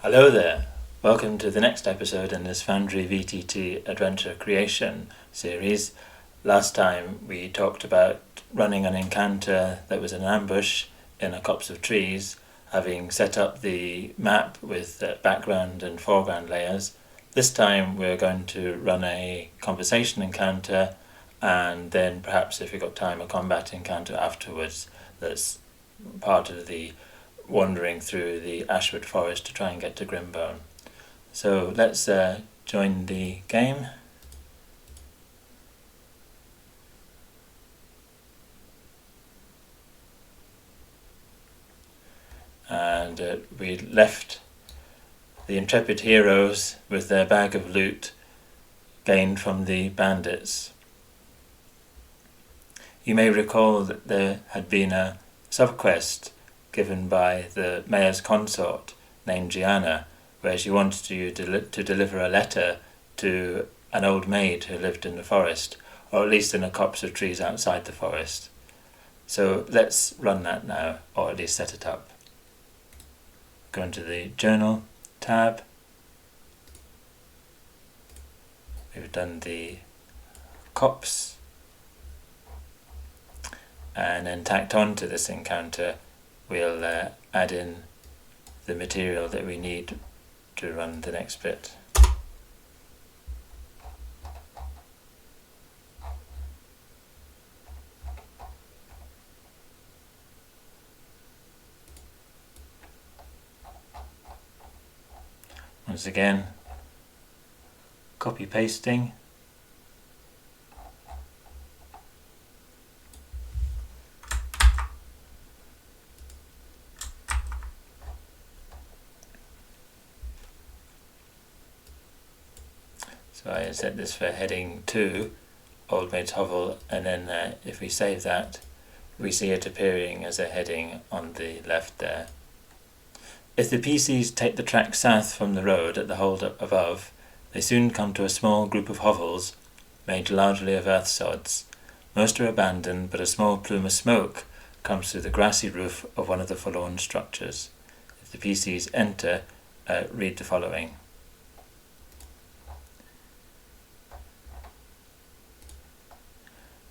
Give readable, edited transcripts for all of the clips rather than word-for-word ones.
Hello there, welcome to the next episode in this Foundry VTT Adventure Creation series. Last time we talked about running an encounter that was an ambush in a copse of trees, having set up the map with background and foreground layers. This time we're going to run a conversation encounter and then perhaps, if we've got time, a combat encounter afterwards that's part of the wandering through the Ashwood Forest to try and get to Grimbone. So let's join the game. And we left the intrepid heroes with their bag of loot gained from the bandits. You may recall that there had been a subquest given by the mayor's consort named Gianna, where she wanted you to deliver a letter to an old maid who lived in the forest, or at least in a copse of trees outside the forest. So let's run that now, or at least set it up. Go into the Journal tab. We've done the copse, and then tacked on to this encounter we'll add in the material that we need to run the next bit. Once again, copy pasting. So I set this for heading 2, Old Maid's Hovel, and then if we save that, we see it appearing as a heading on the left there. If the PCs take the track south from the road at the hold above, they soon come to a small group of hovels made largely of earth sods. Most are abandoned, but a small plume of smoke comes through the grassy roof of one of the forlorn structures. If the PCs enter, read the following.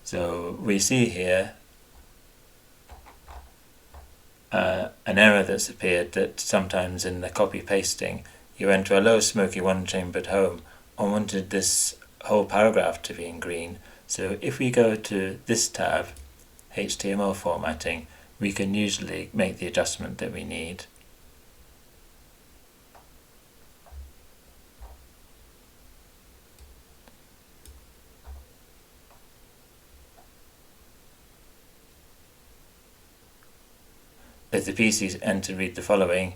So we see here an error that's appeared, that sometimes in the copy pasting you enter a low smoky one-chambered home and wanted this whole paragraph to be in green. So if we go to this tab, HTML formatting, we can usually make the adjustment that we need. If the PCs enter, read the following,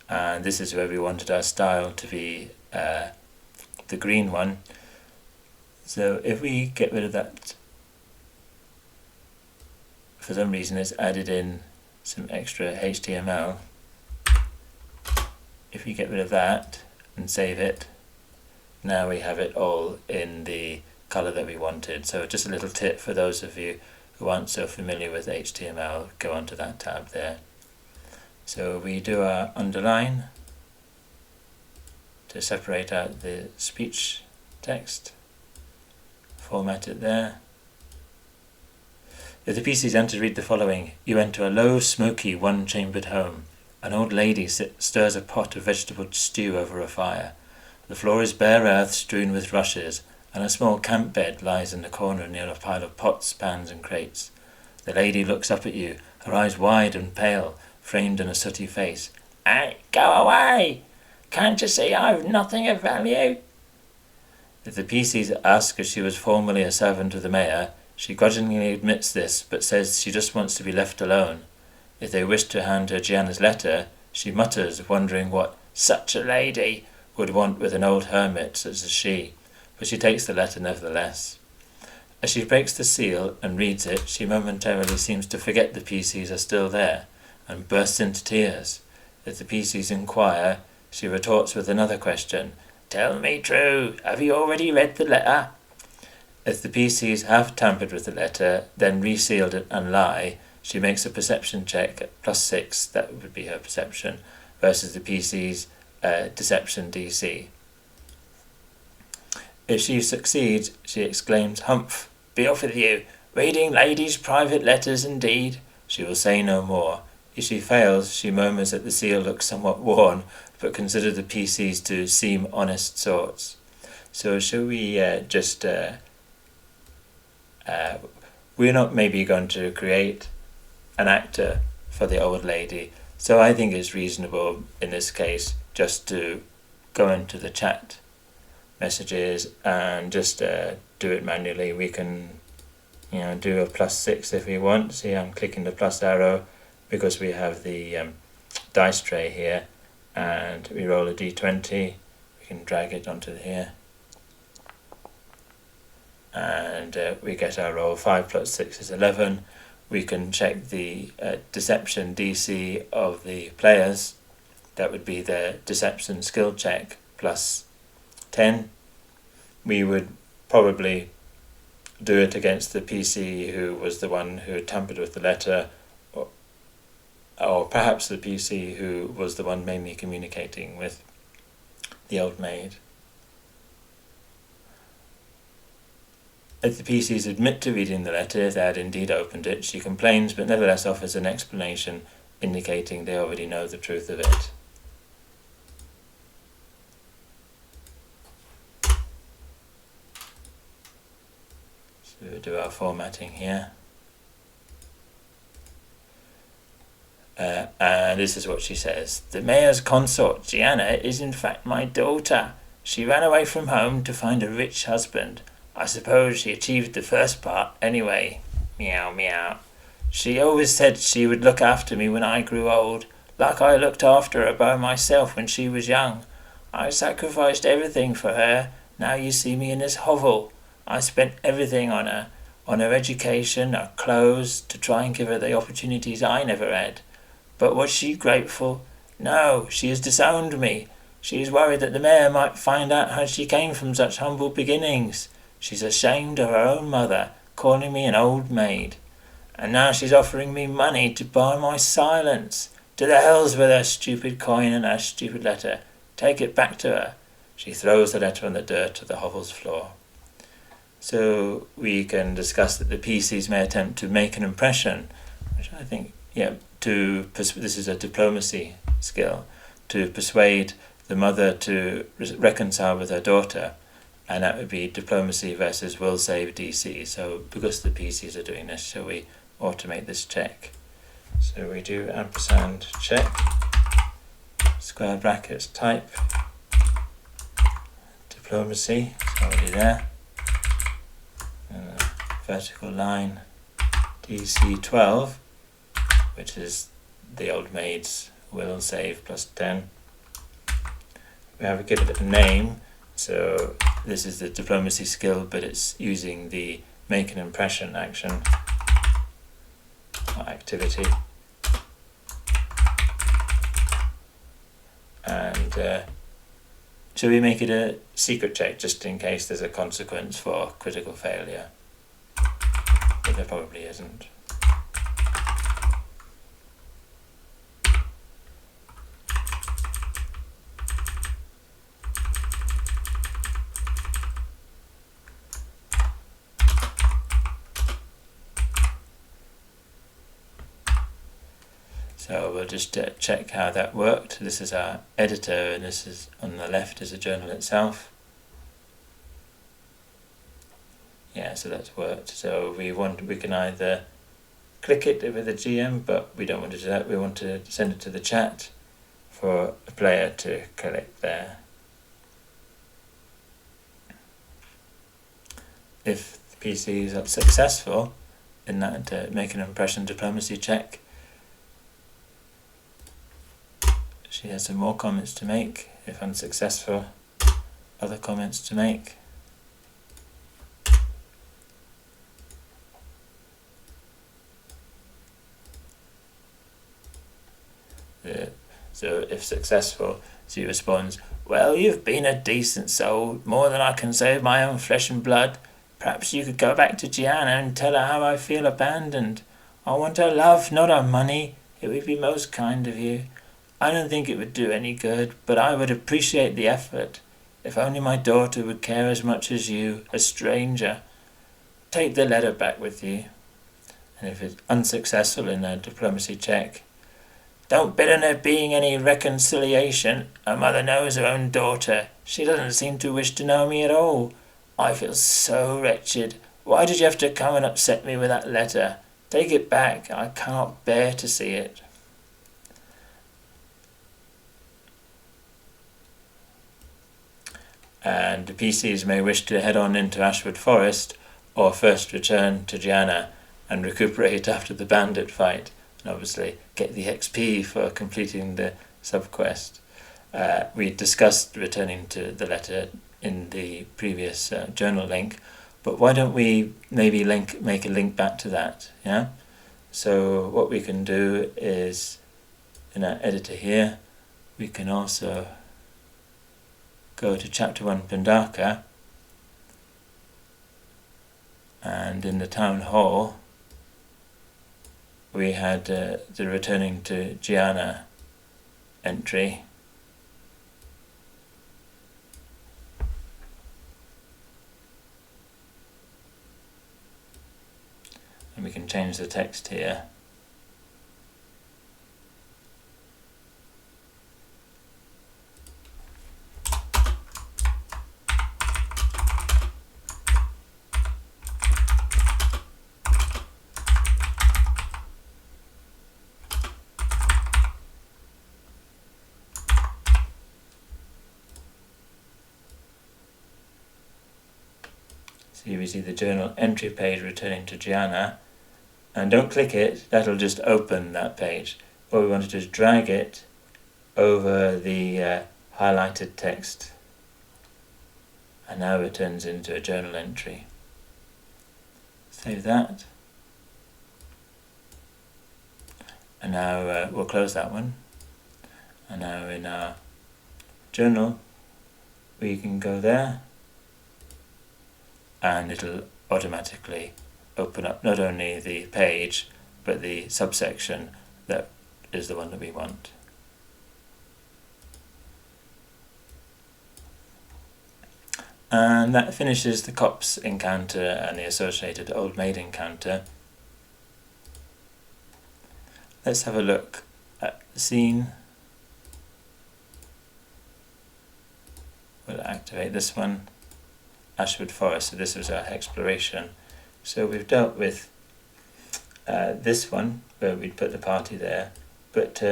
and this is where we wanted our style to be the green one. So if we get rid of that, for some reason it's added in some extra HTML. If we get rid of that and save it, now we have it all in the colour that we wanted. So just a little tip for those of you who aren't so familiar with HTML, go onto that tab there. So we do our underline to separate out the speech text, format it there. If the PCs enter, read the following. You enter a low, smoky, one-chambered home. An old lady stirs a pot of vegetable stew over a fire. The floor is bare earth strewn with rushes, and a small camp bed lies in the corner near a pile of pots, pans and crates. The lady looks up at you, her eyes wide and pale, framed in a sooty face. "Hey, go away! Can't you see I've nothing of value?" If the PCs ask if she was formerly a servant of the mayor, she grudgingly admits this, but says she just wants to be left alone. If they wish to hand her Gianna's letter, she mutters, wondering what such a lady would want with an old hermit such as she, but she takes the letter nevertheless. As she breaks the seal and reads it, she momentarily seems to forget the PCs are still there, and bursts into tears. If the PCs inquire, she retorts with another question. "Tell me true, have you already read the letter?" If the PCs have tampered with the letter, then resealed it and lie, she makes a perception check at +6, that would be her perception, versus the PCs deception DC. If she succeeds, she exclaims, "Humph! Be off with you! Reading ladies' private letters indeed!" She will say no more. If she fails, she murmurs that the seal looks somewhat worn, but consider the PCs to seem honest sorts. So shall we we're not maybe going to create an actor for the old lady, so I think it's reasonable in this case just to go into the chat messages and just do it manually. We can do a +6 if we want. See, I'm clicking the plus arrow because we have the dice tray here, and we roll a d20. We can drag it onto here, and we get our roll. 5 + 6 is 11. We can check the deception DC of the players. That would be the deception skill check +10. We would probably do it against the PC who was the one who tampered with the letter, or perhaps the PC who was the one mainly communicating with the old maid. If the PCs admit to reading the letter, if they had indeed opened it, she complains, but nevertheless offers an explanation indicating they already know the truth of it. So we'll do our formatting here. And this is what she says. "The mayor's consort, Gianna, is in fact my daughter. She ran away from home to find a rich husband. I suppose she achieved the first part anyway. Meow meow. She always said she would look after me when I grew old, like I looked after her by myself when she was young. I sacrificed everything for her. Now you see me in this hovel. I spent everything on her education, her clothes, to try and give her the opportunities I never had. But was she grateful? No, she has disowned me. She is worried that the mayor might find out how she came from such humble beginnings. She's ashamed of her own mother, calling me an old maid. And now she's offering me money to buy my silence. To the hells with her stupid coin and her stupid letter. Take it back to her." She throws the letter on the dirt to the hovel's floor. So we can discuss that the PCs may attempt to make an impression, which I think, this is a diplomacy skill, to persuade the mother to reconcile with her daughter, and that would be diplomacy versus will save DC. So because the PCs are doing this, shall we automate this check? So we do ampersand check, square brackets type, diplomacy, it's already there, and a vertical line DC 12, which is the old maid's will save +10. We have to give it a name, so this is the diplomacy skill, but it's using the make an impression action or activity. And should we make it a secret check just in case there's a consequence for critical failure? But there probably isn't. So we'll just check how that worked. This is our editor, and this is on the left is the journal itself. Yeah, so that's worked. So we can either click it with a GM, but we don't want to do that. We want to send it to the chat for a player to click there. If the PC is successful in that make an impression diplomacy check, she has some more comments to make. If unsuccessful, other comments to make. So if successful, she responds, "Well, you've been a decent soul, more than I can say of my own flesh and blood. Perhaps you could go back to Gianna and tell her how I feel abandoned. I want her love, not her money. It would be most kind of you. I don't think it would do any good, but I would appreciate the effort. If only my daughter would care as much as you, a stranger. Take the letter back with you. And if it's unsuccessful in a diplomacy check, don't bid on there being any reconciliation. A mother knows her own daughter. She doesn't seem to wish to know me at all. I feel so wretched. Why did you have to come and upset me with that letter? Take it back. I can't bear to see it. And the PCs may wish to head on into Ashwood Forest, or first return to Gianna and recuperate after the bandit fight, and obviously get the XP for completing the subquest. We discussed returning to the letter in the previous journal link, but why don't we maybe make a link back to that? Yeah. So what we can do is, in our editor here, we can also go to chapter 1 Pindaka, and in the town hall we had the returning to Gianna entry. And we can change the text here. Here we see the journal entry page returning to Gianna, and don't click it, that'll just open that page. What we want to do is drag it over the highlighted text, and now it turns into a journal entry. Save that, and now we'll close that one, and now in our journal we can go there, and it'll automatically open up not only the page but the subsection that is the one that we want. And that finishes the copse encounter and the associated old maid encounter. Let's have a look at the scene. We'll activate this one. Ashwood Forest, so this was our exploration. So we've dealt with this one, where we'd put the party there, but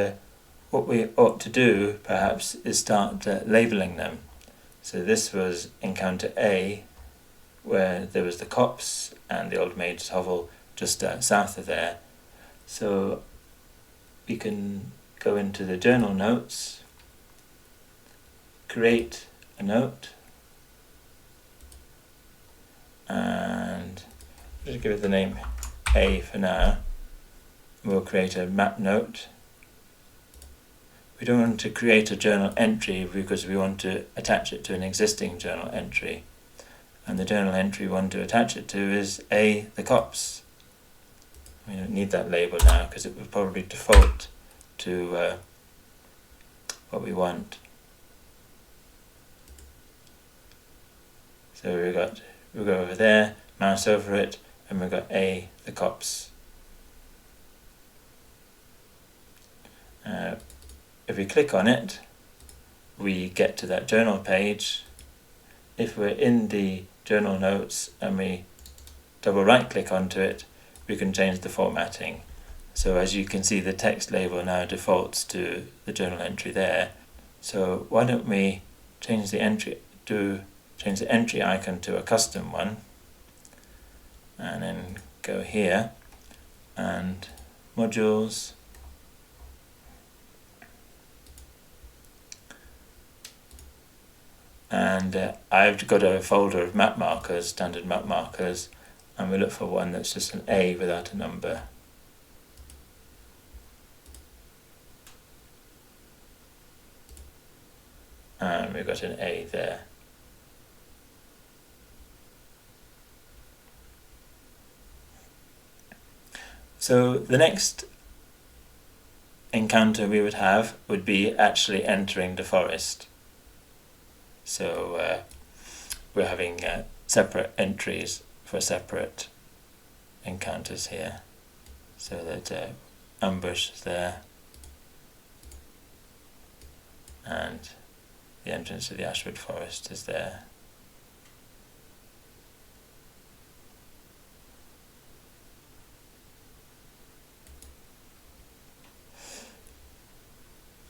what we ought to do, perhaps, is start labelling them. So this was encounter A, where there was the copse and the old maid's hovel just south of there. So we can go into the journal notes, create a note, and just give it the name A for now. We'll create a map note. We don't want to create a journal entry because we want to attach it to an existing journal entry, and the journal entry we want to attach it to is A, the copse. We don't need that label now because it will probably default to what we want. So we'll go over there, mouse over it, and we've got A, the copse. If we click on it, we get to that journal page. If we're in the journal notes and we double right click onto it, we can change the formatting. So as you can see, the text label now defaults to the journal entry there. So why don't we change the entry icon to a custom one, and then go here and modules, and I've got a folder of map markers, standard map markers, and we look for one that's just an A without a number. And we've got an A there. So the next encounter we would have would be actually entering the forest. So we're having separate entries for separate encounters here. So that ambush is there, and the entrance to the Ashwood Forest is there.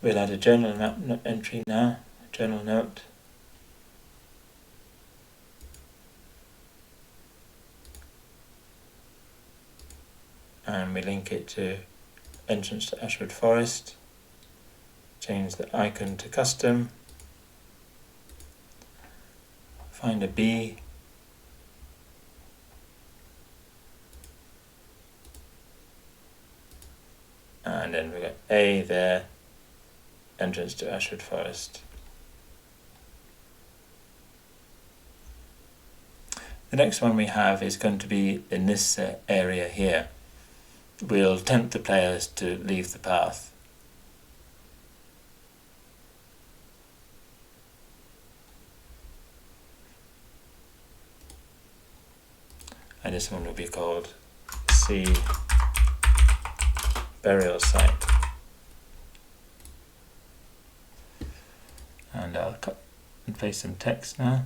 We'll add a journal entry now, a journal note. And we link it to entrance to Ashwood Forest. Change the icon to custom. Find a B. And then we got A there, entrance to Ashwood Forest. The next one we have is going to be in this area here. We'll tempt the players to leave the path. And this one will be called C Burial Site. And I'll cut and paste some text now.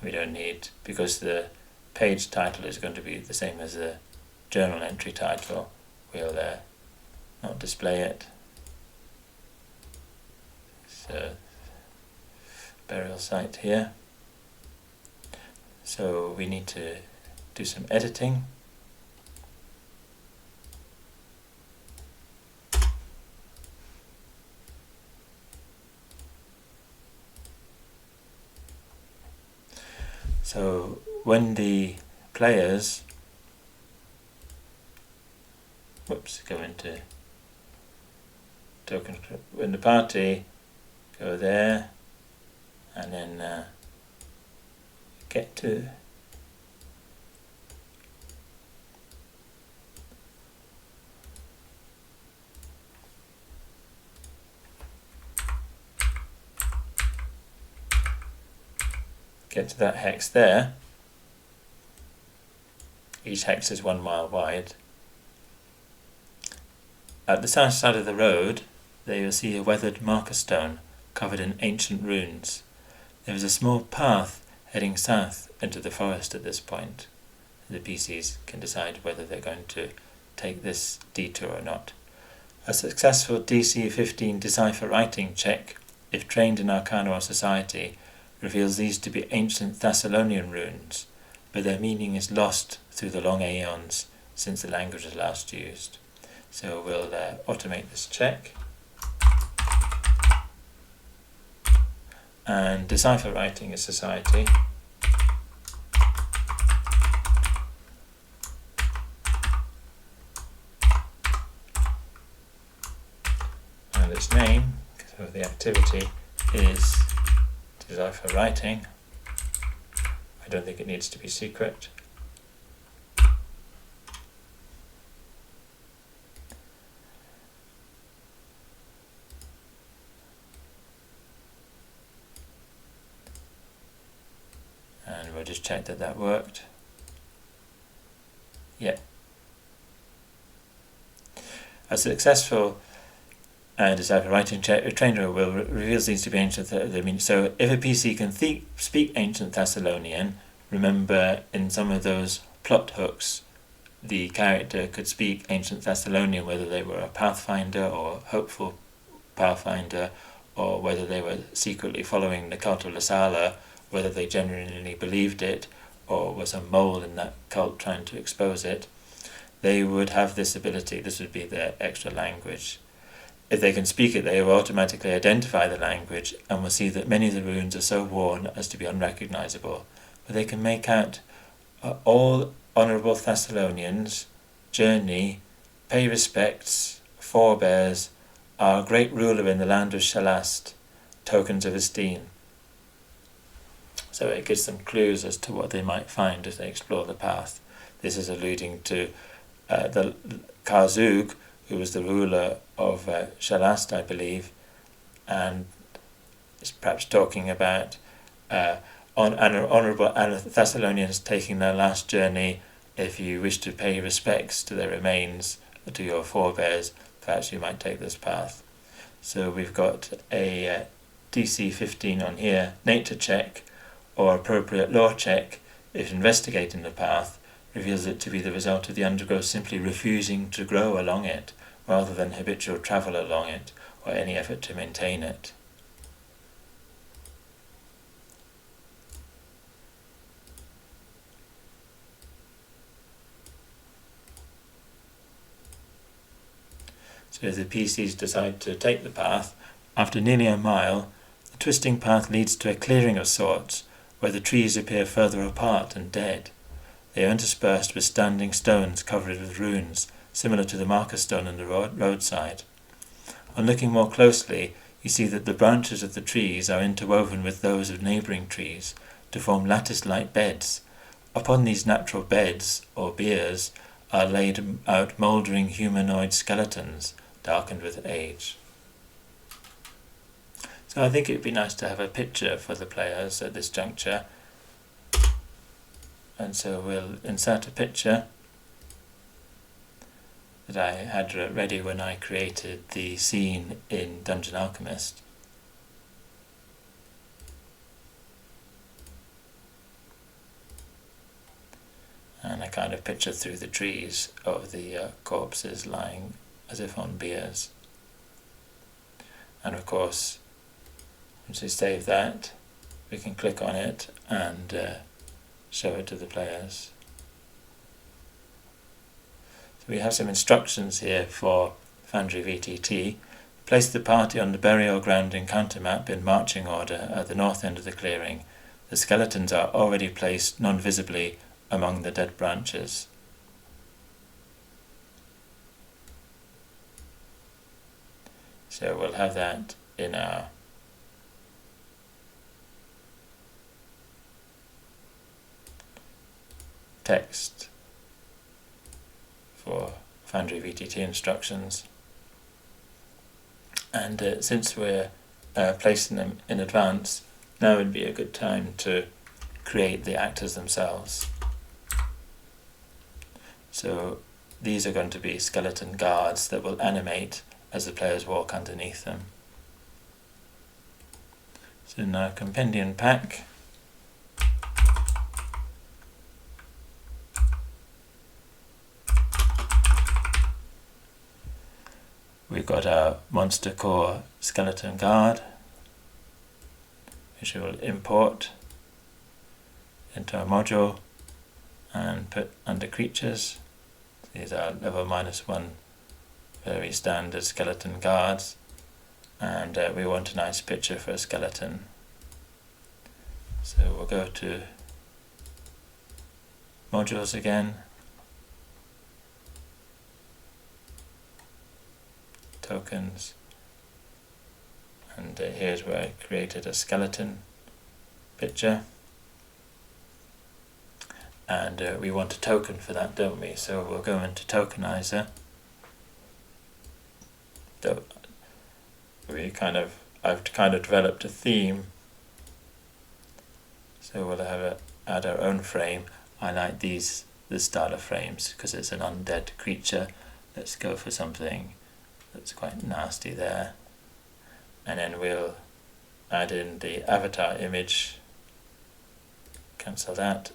We don't need, because the page title is going to be the same as the journal entry title, we'll not display it. So, burial site here. So we need to do some editing. So when the players go into token, when the party go there and then get to that hex there. Each hex is 1 mile wide. At the south side of the road, there you'll see a weathered marker stone covered in ancient runes. There is a small path heading south into the forest at this point. The PCs can decide whether they're going to take this detour or not. A successful DC 15 decipher writing check, if trained in Arcana or Society, reveals these to be ancient Thessalonian runes, but their meaning is lost through the long aeons since the language was last used. So we'll automate this check. And decipher writing is Society. And its name, so the activity, is decipher writing. I don't think it needs to be secret. And we'll just check that that worked. Yeah. A successful decipher writing check, a trainer will reveals these to be ancient. So if a PC can speak ancient Thessalonian, remember in some of those plot hooks, the character could speak ancient Thessalonian, whether they were a pathfinder or hopeful pathfinder, or whether they were secretly following the cult of Lasala, whether they genuinely believed it, or was a mole in that cult trying to expose it. They would have this ability. This would be their extra language. If they can speak it, they will automatically identify the language and will see that many of the runes are so worn as to be unrecognizable. But they can make out all honourable Thessalonians, journey, pay respects, forebears, our great ruler in the land of Shalast, tokens of esteem. So it gives them clues as to what they might find as they explore the path. This is alluding to the Karzug, who was the ruler of Shalast, I believe, and is perhaps talking about honourable Thessalonians taking their last journey. If you wish to pay respects to their remains, to your forebears, perhaps you might take this path. So we've got a DC 15 on here, nature check or appropriate law check if investigating the path reveals it to be the result of the undergrowth simply refusing to grow along it, rather than habitual travel along it or any effort to maintain it. So if the PCs decide to take the path, after nearly a mile, the twisting path leads to a clearing of sorts, where the trees appear further apart and dead. They are interspersed with standing stones covered with runes, similar to the marker stone on the roadside. On looking more closely, you see that the branches of the trees are interwoven with those of neighbouring trees to form lattice-like beds. Upon these natural beds, or biers, are laid out mouldering humanoid skeletons, darkened with age. So I think it would be nice to have a picture for the players at this juncture. And so we'll insert a picture that I had ready when I created the scene in Dungeon Alchemist. And I kind of picture through the trees of the corpses lying as if on biers. And of course, once we save that, we can click on it and show it to the players. So we have some instructions here for Foundry VTT. Place the party on the burial ground encounter map in marching order at the north end of the clearing. The skeletons are already placed non-visibly among the dead branches. So we'll have that in our text for Foundry VTT instructions. And since we're placing them in advance, now would be a good time to create the actors themselves. So these are going to be skeleton guards that will animate as the players walk underneath them. So in our compendium pack, we've got our Monster Core Skeleton Guard, which we will import into our module and put under creatures. These are level -1 very standard skeleton guards, and we want a nice picture for a skeleton. So we'll go to modules again, tokens, and here's where I created a skeleton picture, and we want a token for that, don't we? So we'll go into tokenizer. I've kind of developed a theme, so we'll add our own frame. I like the starter frames because it's an undead creature. Let's go for something that's quite nasty there, and then we'll add in the avatar image, cancel that,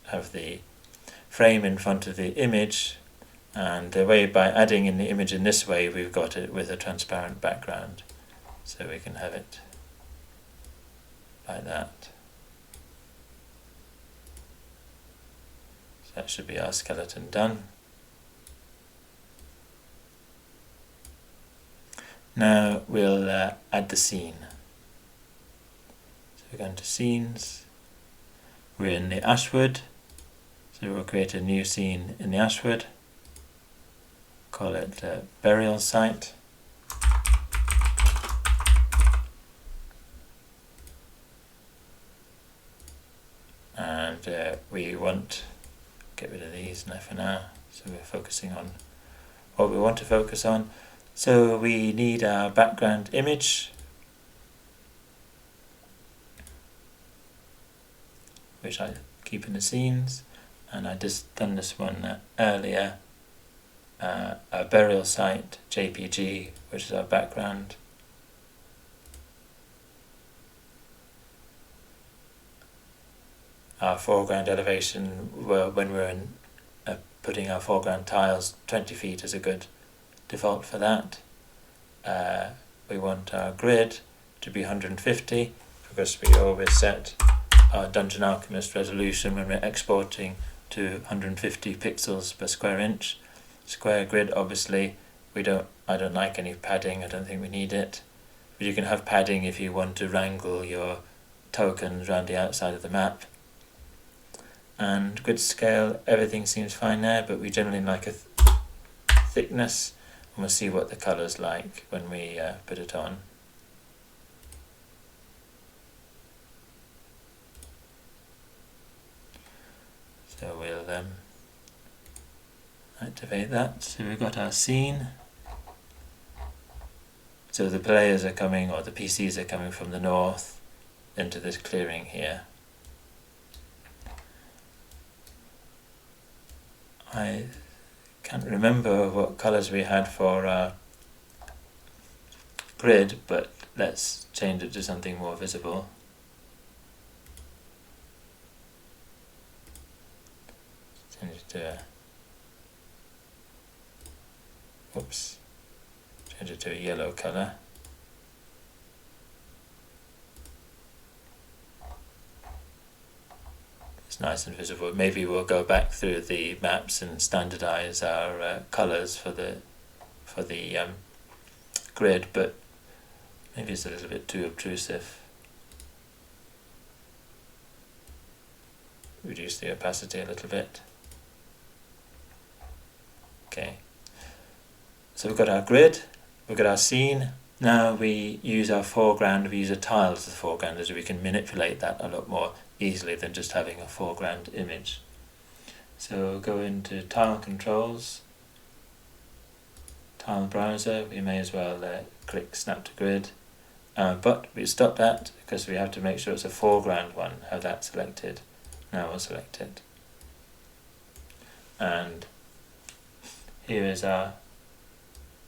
have the frame in front of the image, and by adding in the image in this way, we've got it with a transparent background, so we can have it like that. So that should be our skeleton done. Now we'll add the scene. So we're going to scenes. We're in the Ashwood. So we'll create a new scene in the Ashwood, call it burial site. And we want, get rid of these now for now, so we're focusing on what we want to focus on. So we need our background image, which I keep in the scenes, and I just done this one earlier, a burial site JPG, which is our background. Our foreground elevation, when we're in, putting our foreground tiles, 20 feet is a good default for that. We want our grid to be 150, because we always set our Dungeon Alchemist resolution when we're exporting to 150 pixels per square inch. Square grid, obviously, I don't like any padding, I don't think we need it. But you can have padding if you want to wrangle your tokens around the outside of the map. And grid scale, everything seems fine there, but we generally like a thickness, and we'll see what the colour's like when we put it on. So we'll activate that. So we've got our scene. So the players are coming, or the PCs are coming from the north into this clearing here. I can't remember what colours we had for our grid, but let's change it to something more visible. Change it to change it to a yellow colour. It's nice and visible. Maybe we'll go back through the maps and standardize our colours for the grid, but maybe it's a little bit too obtrusive. Reduce the opacity a little bit. Okay. So we've got our grid, we've got our scene. Now we use our foreground, we use a tile as the foreground, as we can manipulate that a lot more easily than just having a foreground image. So go into tile controls, tile browser, we may as well click snap to grid, but we stop that because we have to make sure it's a foreground one, have that selected. Now we'll select it. And here is our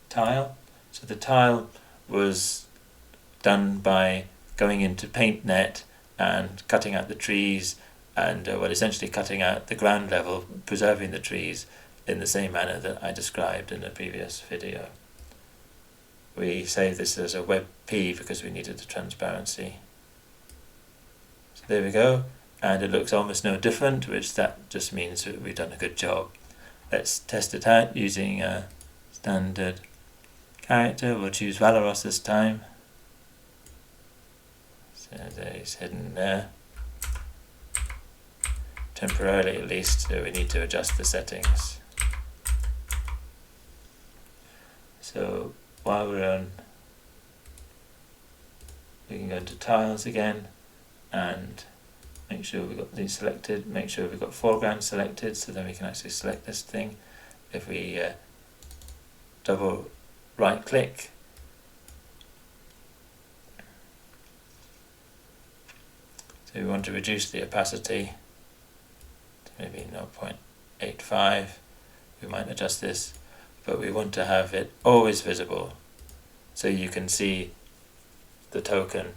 tile. So the tile was done by going into PaintNet and cutting out the trees and essentially cutting out the ground level, preserving the trees in the same manner that I described in the previous video. We saved this as a WebP because we needed the transparency. So there we go, and it looks almost no different, which that just means that we've done a good job. Let's test it out using a standard character. We'll choose Valoros this time. So there he's hidden there. Temporarily at least, so we need to adjust the settings. So while we're on, we can go into tiles again and make sure we've got these selected, make sure we've got foreground selected, so then we can actually select this thing. If we double right click, so we want to reduce the opacity to maybe 0.85, we might adjust this, but we want to have it always visible so you can see the token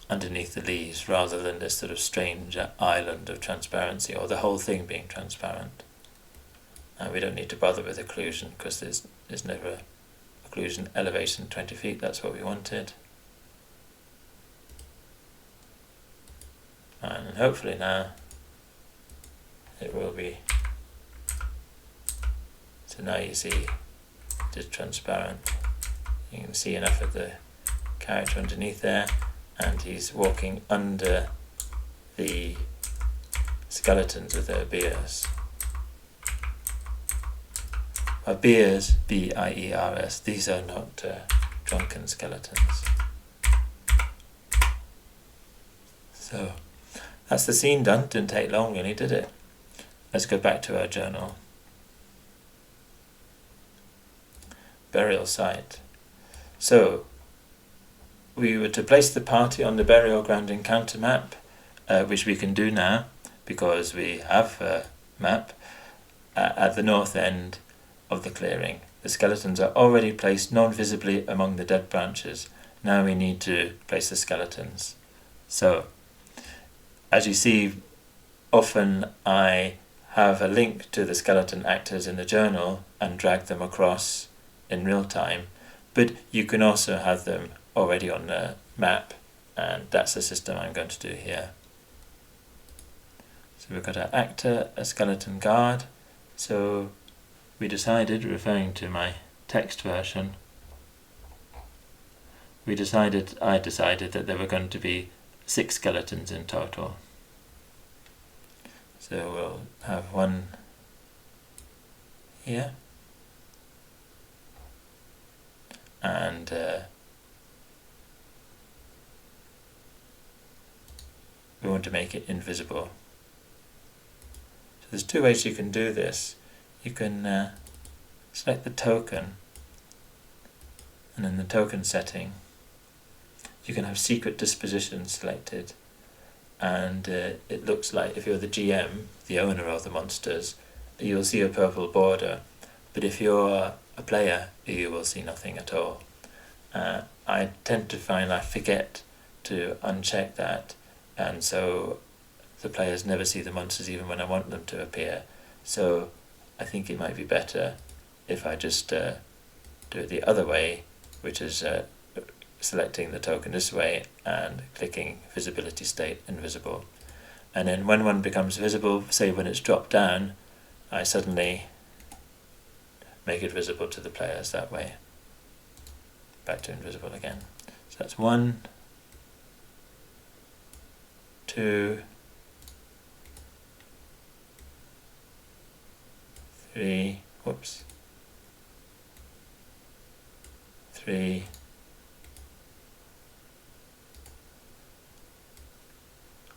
underneath the leaves rather than this sort of strange island of transparency or the whole thing being transparent. And we don't need to bother with occlusion because there's never occlusion. Elevation 20 feet, that's what we wanted. And hopefully now it will be. So now you see it is transparent. You can see enough of the character underneath there, and he's walking under the skeletons with their beers. Beers, B-I-E-R-S, these are not drunken skeletons. So that's the scene done. Didn't take long really, did it? Let's go back to our journal. Burial site. So we were to place the party on the burial ground encounter map, which we can do now because we have a map at the north end of the clearing. The skeletons are already placed non-visibly among the dead branches. Now we need to place the skeletons. So, as you see, often I have a link to the skeleton actors in the journal and drag them across in real time, but you can also have them already on the map, and that's the system I'm going to do here. So we've got an actor, a skeleton guard. So we decided, referring to my text version, I decided that there were going to be 6 skeletons in total. So we'll have one here, and we want to make it invisible. So there's 2 ways you can do this. You can select the token, and in the token setting you can have secret disposition selected, and it looks like if you're the GM, the owner of the monsters, you'll see a purple border, but if you're a player you will see nothing at all. I tend to find I forget to uncheck that, and so the players never see the monsters even when I want them to appear. So I think it might be better if I just do it the other way, which is selecting the token this way and clicking visibility state invisible. And then when one becomes visible, say when it's dropped down, I suddenly make it visible to the players that way. Back to invisible again. So that's 1, 2, 3, whoops, 3,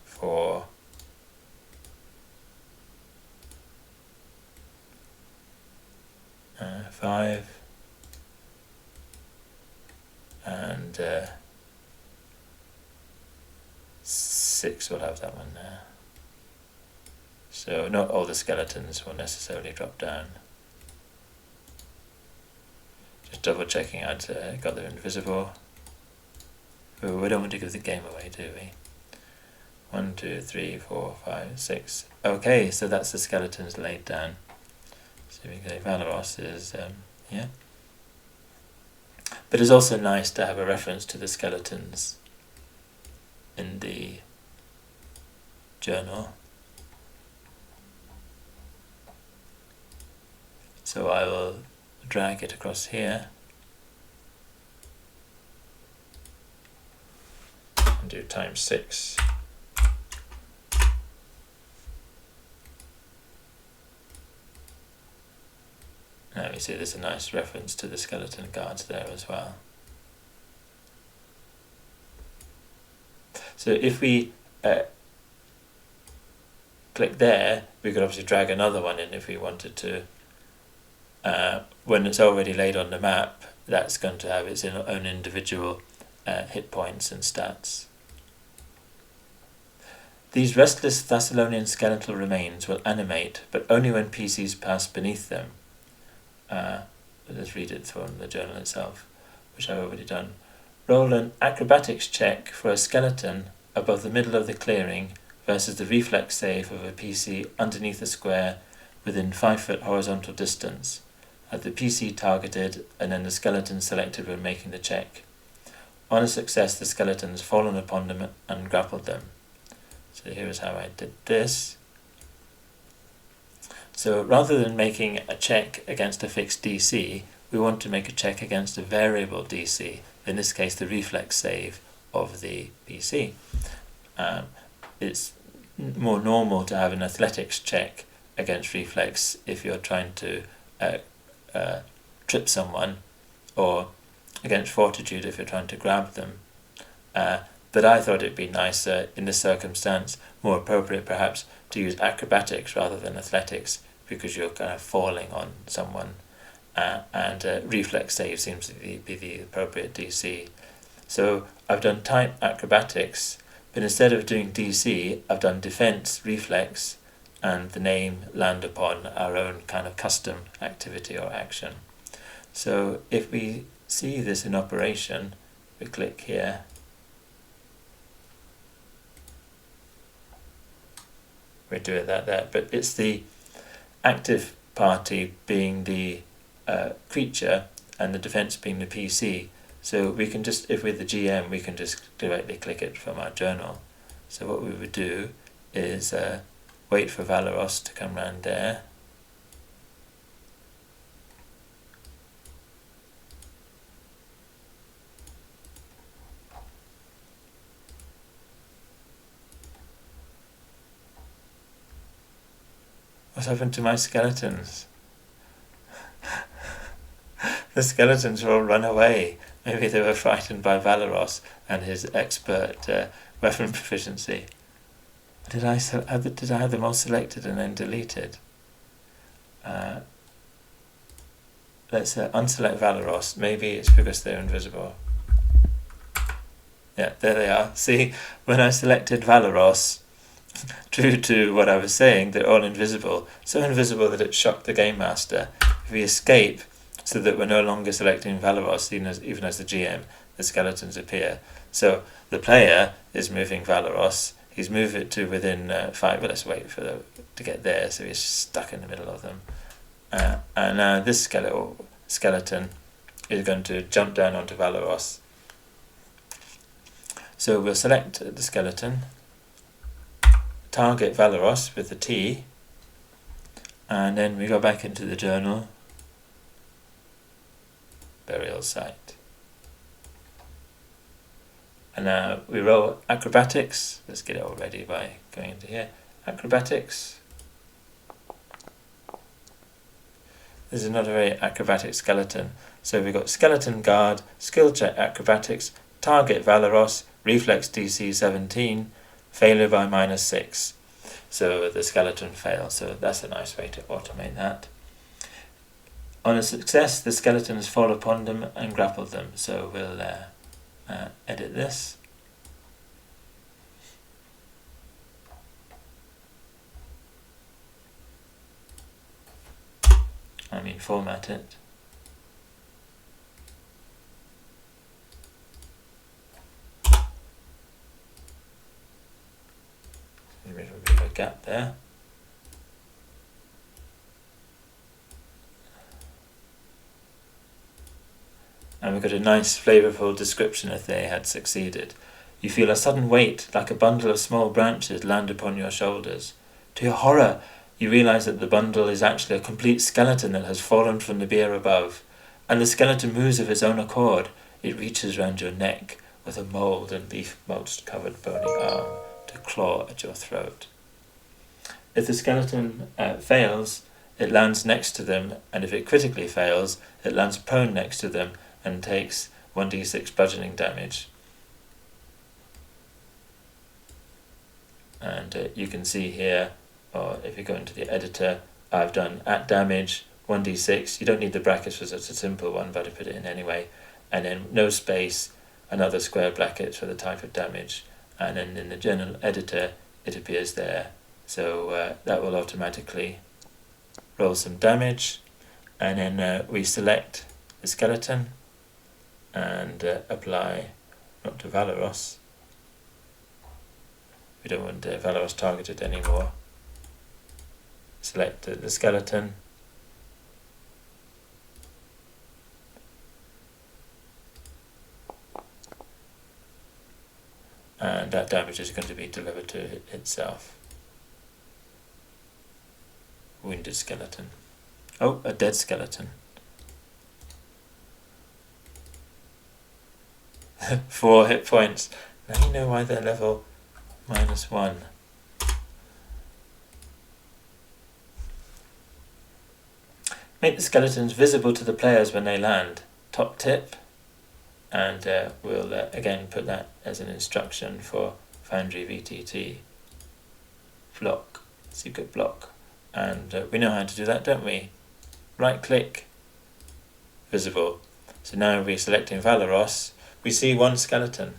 4, 5, and 6 will have that one there. So not all the skeletons will necessarily drop down. Just double checking I'd got them invisible. Ooh, we don't want to give the game away, do we? 1, 2, 3, 4, 5, 6. Okay, so that's the skeletons laid down. So we can say Valeros is, yeah. But it's also nice to have a reference to the skeletons in the journal. So I will drag it across here and do times 6. Now you see there's a nice reference to the skeleton guards there as well. So if we click there, we could obviously drag another one in if we wanted to. When it's already laid on the map, that's going to have its own individual hit points and stats. These restless Thessalonian skeletal remains will animate, but only when PCs pass beneath them. Let's read it from the journal itself, which I've already done. Roll an acrobatics check for a skeleton above the middle of the clearing versus the reflex save of a PC underneath a square within 5 foot horizontal distance. Have the PC targeted and then the skeleton selected when making the check. On a success, the skeletons fallen upon them and grappled them. So here is how I did this. So rather than making a check against a fixed DC, we want to make a check against a variable DC, in this case the reflex save of the PC. It's more normal to have an athletics check against reflex if you're trying to trip someone, or against fortitude if you're trying to grab them. But I thought it'd be nicer in this circumstance, more appropriate perhaps, to use acrobatics rather than athletics, because you're kind of falling on someone, and reflex save seems to be the appropriate DC. So I've done type acrobatics, but instead of doing DC, I've done defense reflex, and the name land upon our own kind of custom activity or action. So if we see this in operation, we click here. We do it that there, but it's the active party being the creature and the defense being the PC. So we can just, if we're the GM, we can just directly click it from our journal. So what we would do is wait for Valeros to come round there. What's happened to my skeletons? The skeletons all run away. Maybe they were frightened by Valeros and his expert weapon proficiency. Did I have them all selected and then deleted? Let's unselect Valeros. Maybe it's because they're invisible. Yeah, there they are. See, when I selected Valeros, true to what I was saying, they're all invisible. So invisible that it shocked the game master. If we escape, so that we're no longer selecting Valeros, even as the GM, the skeletons appear. So the player is moving Valeros. He's moved it to within 5. Well, let's wait for to get there. So he's stuck in the middle of them. And now this skeleton is going to jump down onto Valeros. So we'll select the skeleton, target Valeros with the T, and then we go back into the journal, burial site. And now we roll acrobatics. Let's get it all ready by going into here. Acrobatics. This is not a very acrobatic skeleton. So we've got skeleton guard, skill check acrobatics, target Valeros, reflex DC 17, failure by -6. So the skeleton fails. So that's a nice way to automate that. On a success, the skeletons fall upon them and grapple them. So we'll edit this. Format it. A little bit of a gap there. And we've got a nice flavourful description if they had succeeded. You feel a sudden weight, like a bundle of small branches, land upon your shoulders. To your horror, you realise that the bundle is actually a complete skeleton that has fallen from the bier above, and the skeleton moves of its own accord. It reaches round your neck with a mould and leaf mulch covered bony arm to claw at your throat. If the skeleton fails, it lands next to them, and if it critically fails, it lands prone next to them and takes 1d6 bludgeoning damage. And you can see here, or if you go into the editor, I've done at damage 1d6. You don't need the brackets because it's a simple one, but I put it in anyway. And then no space, another square brackets for the type of damage. And then in the general editor, it appears there. So that will automatically roll some damage. And then we select the skeleton and apply, not to Valeros. We don't want Valeros targeted anymore. Select the skeleton. And that damage is going to be delivered to itself. Wounded skeleton. Oh, a dead skeleton. 4 hit points. Now you know why they're level -1. Make the skeletons visible to the players when they land. Top tip. And we'll again put that as an instruction for Foundry VTT. Block, secret block. And we know how to do that, don't we? Right click, visible. So now we're selecting Valeros. We see one skeleton.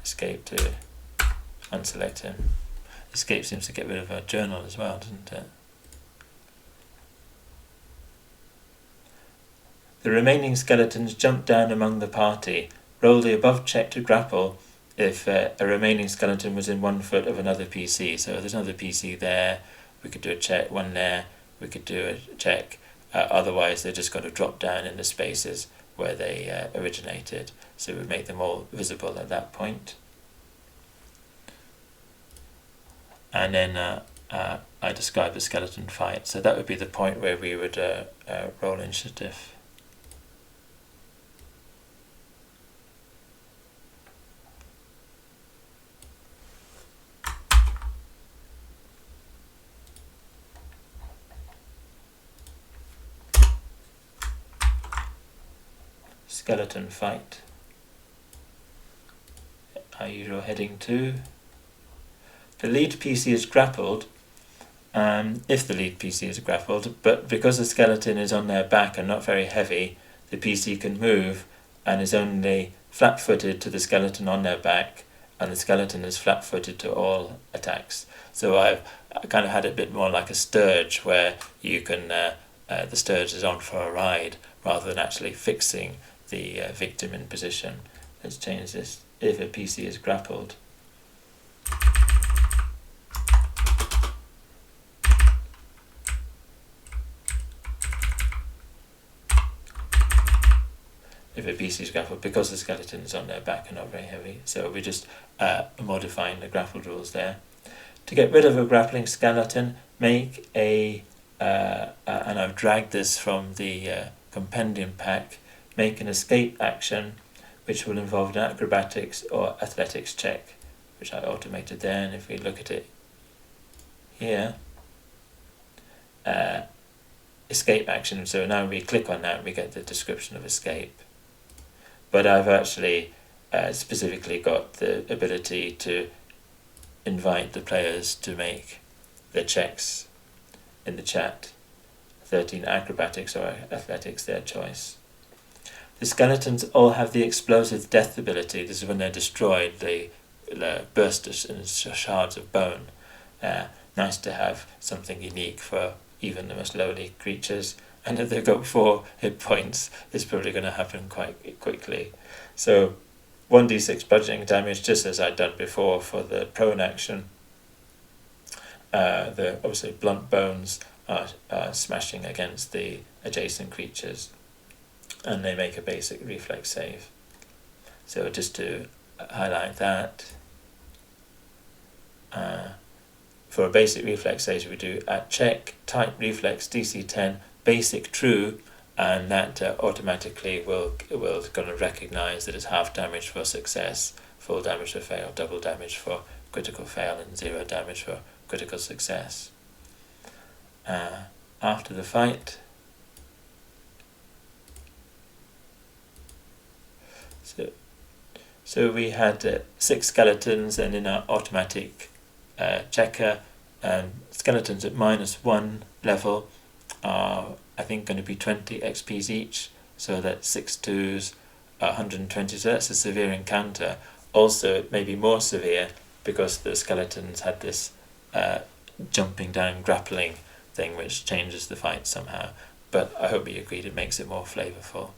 Escape to unselect him. Escape seems to get rid of our journal as well, doesn't it? The remaining skeletons jump down among the party. Roll the above check to grapple if a remaining skeleton was in 1 foot of another PC. So there's another PC there, we could do a check, one there, we could do a check. Otherwise they're just going to drop down in the spaces where they originated. So we make them all visible at that point. And then I describe the skeleton fight. So that would be the point where we would roll initiative. Skeleton fight. Our usual heading 2. The lead PC is grappled, if the lead PC is grappled, but because the skeleton is on their back and not very heavy, the PC can move and is only flat-footed to the skeleton on their back, and the skeleton is flat-footed to all attacks. So I kind of had it a bit more like a sturge, where you can the sturge is on for a ride rather than actually fixing the victim in position. Let's change this. If a PC is grappled. If a PC is grappled, because the skeleton is on their back and not very heavy. So we're just modifying the grapple rules there. To get rid of a grappling skeleton, make a, and I've dragged this from the compendium pack, make an escape action which will involve an acrobatics or athletics check, which I automated there. And if we look at it here, escape action, so now we click on that and we get the description of escape. But I've actually specifically got the ability to invite the players to make their checks in the chat. 13 acrobatics or athletics, their choice. The skeletons all have the explosive death ability. This is when they're destroyed, they burst in shards of bone. Nice to have something unique for even the most lowly creatures. And if they've got 4 hit points, it's probably going to happen quite quickly. So 1d6 bludgeoning damage, just as I'd done before for the prone action. The obviously blunt bones are smashing against the adjacent creatures, and they make a basic reflex save. So just to highlight that, for a basic reflex save we do at check, type reflex DC 10, basic true, and that automatically will going to recognize that it's half damage for success, full damage for fail, double damage for critical fail, and 0 damage for critical success. After the fight, so we had 6 skeletons, and in our automatic checker, skeletons at -1 level are, I think, going to be 20 XPs each, so that's 6 twos, 120, so that's a severe encounter. Also, it may be more severe because the skeletons had this jumping down, grappling thing, which changes the fight somehow. But I hope you agreed it makes it more flavourful.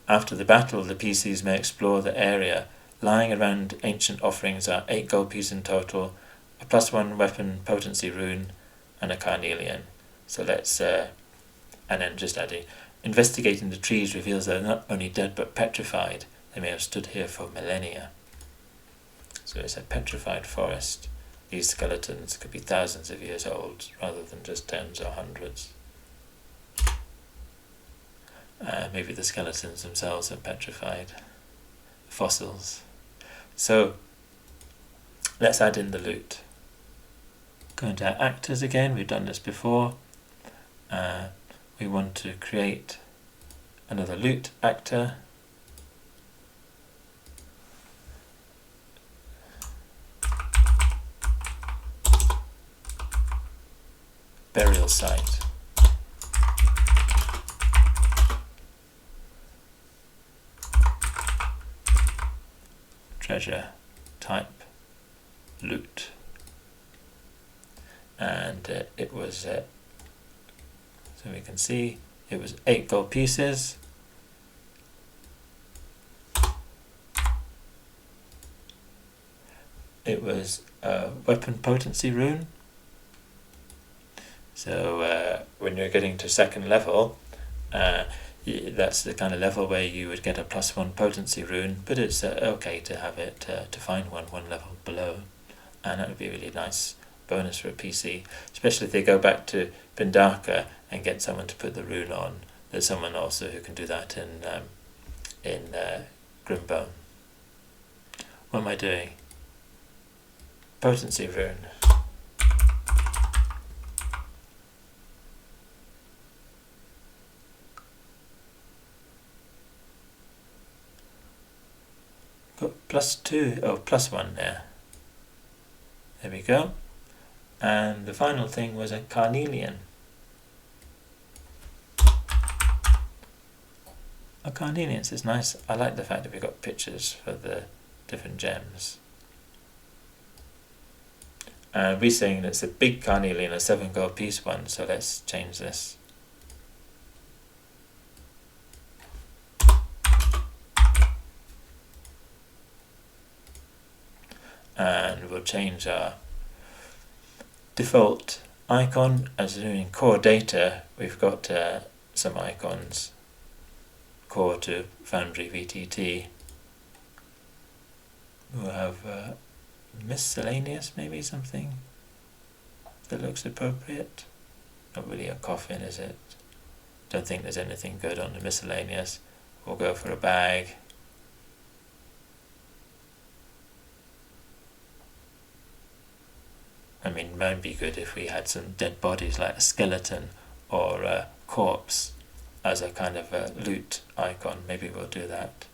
After the battle, the PCs may explore the area. Lying around ancient offerings are 8 gold pieces in total, a +1 weapon potency rune, and a carnelian. So let's, and then just adding, investigating the trees reveals they're not only dead but petrified. They may have stood here for millennia. So it's a petrified forest. These skeletons could be thousands of years old rather than just tens or hundreds. Maybe the skeletons themselves are petrified. Fossils. So let's add in the loot. Go into our actors again, we've done this before. We want to create another loot actor. Burial site. Treasure type loot. And it was so we can see it was 8 gold pieces. It was a weapon potency rune. So when you're getting to second level, that's the kind of level where you would get a +1 potency rune, but it's okay to have it to find one level below, and that would be a really nice bonus for a PC, especially if they go back to Bindaka and get someone to put the rune on. There's someone also who can do that in Grimbone. What am I doing? Potency rune. Got +2, oh, +1 there. There we go. And the final thing was a carnelian. A carnelian is nice. I like the fact that we got pictures for the different gems. We're saying it's a big carnelian, a 7 gold piece one, so let's change this. And we'll change our default icon. As in core data, we've got some icons core to Foundry VTT. We'll have miscellaneous, maybe something that looks appropriate. Not really a coffin, is it? Don't think there's anything good on the miscellaneous. We'll go for a bag. I mean, it might be good if we had some dead bodies like a skeleton or a corpse as a kind of a loot icon. Maybe we'll do that.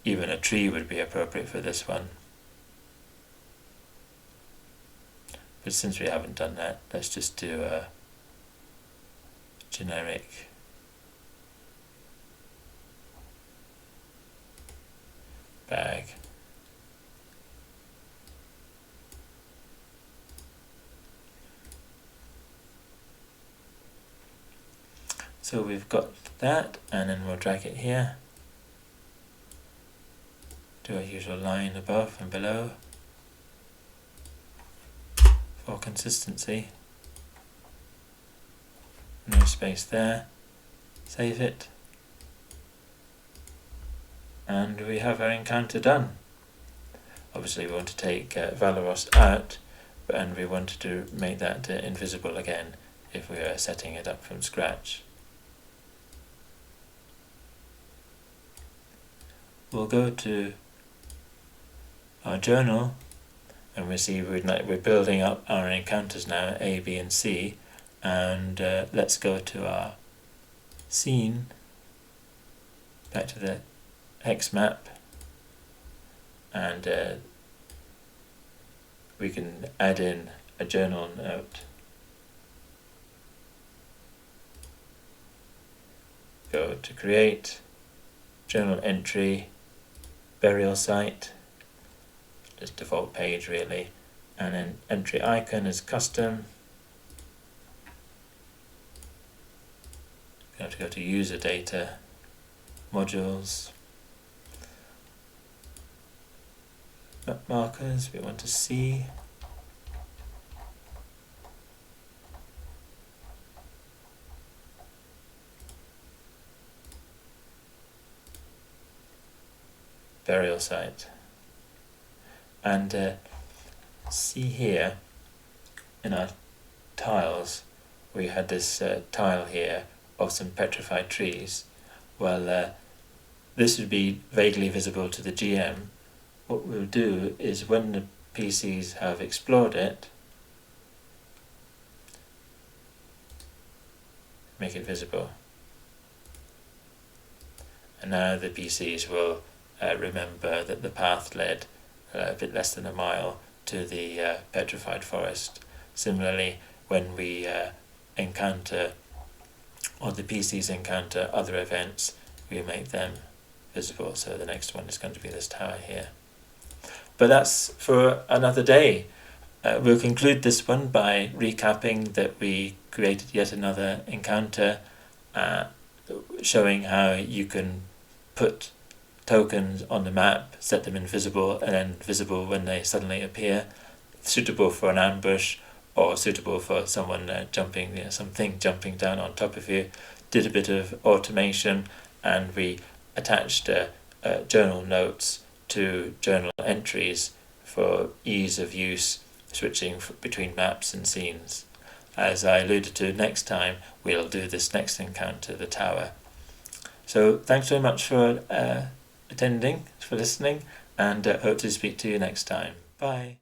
Even a tree would be appropriate for this one. But since we haven't done that, let's just do a generic bag. So we've got that, and then we'll drag it here. Do our usual line above and below for consistency. No space there. Save it. And we have our encounter done. Obviously we want to take Valoros out, and we wanted to make that invisible again if we are setting it up from scratch. We'll go to our journal, and we see we're building up our encounters now, A, B and C, and let's go to our scene, back to the hex map, and we can add in a journal note. Go to create, journal entry, burial site, just default page really, and then entry icon is custom. You have to go to user data, modules, map markers, we want to see. Burial site. And see here in our tiles, we had this tile here of some petrified trees. well, this would be vaguely visible to the GM. What we'll do is when the PCs have explored it, make it visible. And now the PCs will remember that the path led a bit less than a mile to the petrified forest. Similarly, when we encounter, or the PCs encounter other events, we make them visible. So the next one is going to be this tower here. But that's for another day. We'll conclude this one by recapping that we created yet another encounter, showing how you can put tokens on the map, set them invisible, and then visible when they suddenly appear, suitable for an ambush or suitable for someone jumping, something jumping down on top of you. Did a bit of automation, and we attached journal notes to journal entries for ease of use, switching between maps and scenes. As I alluded to, next time we'll do this next encounter, the tower. So thanks very much for attending, for listening, and hope to speak to you next time. Bye.